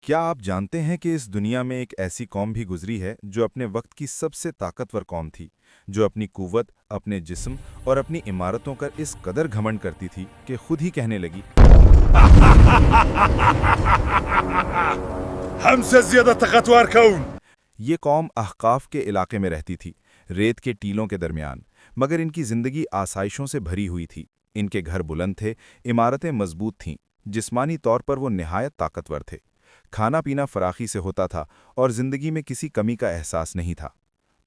क्या आप जानते हैं कि इस दुनिया में एक ऐसी कौम भी गुजरी है जो अपने वक्त की सबसे ताकतवर कौम थी, जो अपनी कुव्वत, अपने जिस्म और अपनी इमारतों का इस कदर घमंड करती थी कि खुद ही कहने लगी, हमसे ज्यादा ताकतवर कौन? ये कौम अहकाफ के इलाके में रहती थी, रेत के टीलों के दरमियान। मगर इनकी जिंदगी आसाइशों से भरी हुई थी। इनके घर बुलंद थे, इमारतें मजबूत थीं, जिस्मानी तौर पर वो निहायत ताकतवर थे। खाना पीना फराखी से होता था और जिंदगी में किसी कमी का एहसास नहीं था।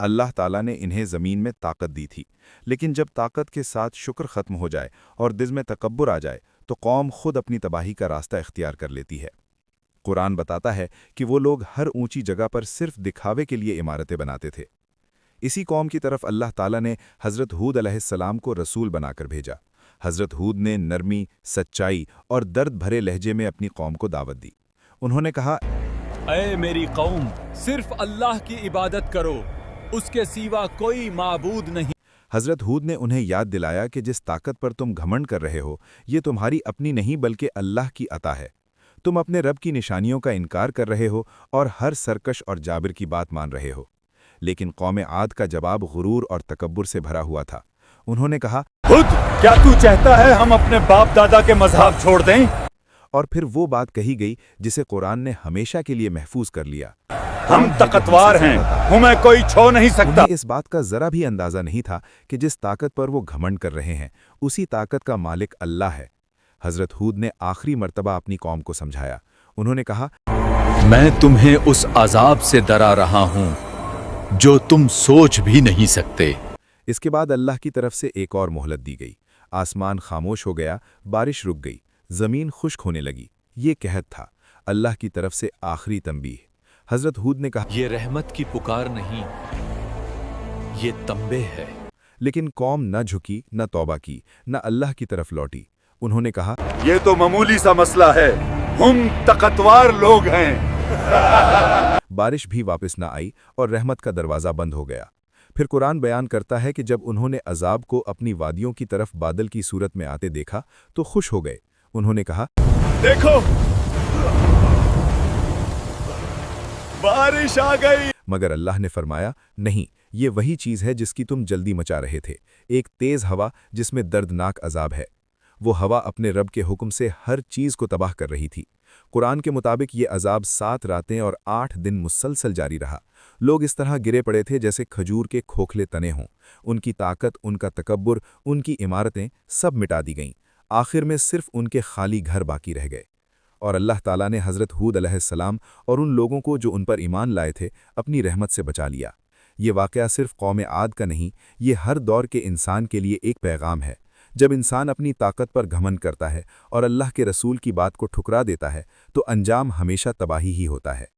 अल्लाह ताला ने इन्हें ज़मीन में ताकत दी थी, लेकिन जब ताकत के साथ शुक्र ख़त्म हो जाए और दिल में तकब्बुर आ जाए तो कौम खुद अपनी तबाही का रास्ता इख्तियार कर लेती है। कुरान बताता है कि वो लोग हर ऊंची जगह पर सिर्फ दिखावे के लिए इमारतें बनाते थे। इसी कौम की तरफ अल्लाह ताला ने हज़रत हूद अलैहिस्सलाम को रसूल बनाकर भेजा। हज़रत हूद ने नरमी, सच्चाई और दर्द भरे लहजे में अपनी कौम को दावत दी। उन्होंने कहा, ऐ मेरी कौम, सिर्फ अल्लाह की इबादत करो, उसके सिवा कोई माबूद नहीं। हज़रत हूद ने उन्हें याद दिलाया कि जिस ताकत पर तुम घमंड कर रहे हो, ये तुम्हारी अपनी नहीं बल्कि अल्लाह की अता है। तुम अपने रब की निशानियों का इनकार कर रहे हो और हर सरकश और जाबिर की बात मान रहे हो। लेकिन कौम आद का जवाब गुरूर और तकब्बुर से भरा हुआ था। उन्होंने कहा, खुद क्या तू चाहता है हम अपने बाप दादा के मजहब छोड़ दें? और फिर वो बात कही गई जिसे कुरान ने हमेशा के लिए महफूज कर लिया, हम ताकतवर हैं, हमें कोई छो नहीं सकता। उन्हें इस बात का जरा भी अंदाजा नहीं था कि जिस ताकत पर वो घमंड कर रहे हैं, उसी ताकत का मालिक अल्लाह है। हज़रत हूद ने आखिरी मर्तबा अपनी कौम को समझाया। उन्होंने कहा, मैं तुम्हें उस अजाब से डरा रहा हूं जो तुम सोच भी नहीं सकते। इसके बाद अल्लाह की तरफ से एक और मोहलत दी गई। आसमान खामोश हो गया, बारिश रुक गई, ज़मीन खुश्क होने लगी। ये कहत था, अल्लाह की तरफ से आखिरी तंबीह। हज़रत हूद ने कहा, ये रहमत की पुकार नहीं, ये तंबे है। लेकिन कौम न झुकी, न तौबा की, न अल्लाह की तरफ लौटी। उन्होंने कहा, ये तो मामूली सा मसला है, हम ताकतवर लोग हैं। बारिश भी वापस न आई और रहमत का दरवाज़ा बंद हो गया। फिर कुरान बयान करता है कि जब उन्होंने अजाब को अपनी वादियों की तरफ बादल की सूरत में आते देखा तो खुश हो गए। उन्होंने कहा, देखो बारिश आ गई। मगर अल्लाह ने फरमाया, नहीं, ये वही चीज़ है जिसकी तुम जल्दी मचा रहे थे, एक तेज़ हवा जिसमें दर्दनाक अजाब है। वो हवा अपने रब के हुक्म से हर चीज़ को तबाह कर रही थी। कुरान के मुताबिक ये अजाब 7 रातें और 8 दिन मुसलसल जारी रहा। लोग इस तरह गिरे पड़े थे जैसे खजूर के खोखले तने हों। उनकी ताकत, उनका तकब्बुर, उनकी इमारतें सब मिटा दी गईं। आखिर में सिर्फ उनके खाली घर बाकी रह गए। और अल्लाह ताला ने हज़रत हूद अलैहिस्सलाम और उन लोगों को जो उन पर ईमान लाए थे अपनी रहमत से बचा लिया। ये वाक़या सिर्फ कौम आद का नहीं, ये हर दौर के इंसान के लिए एक पैगाम है। जब इंसान अपनी ताकत पर घमंड करता है और अल्लाह के रसूल की बात को ठुकरा देता है तो अंजाम हमेशा तबाही ही होता है।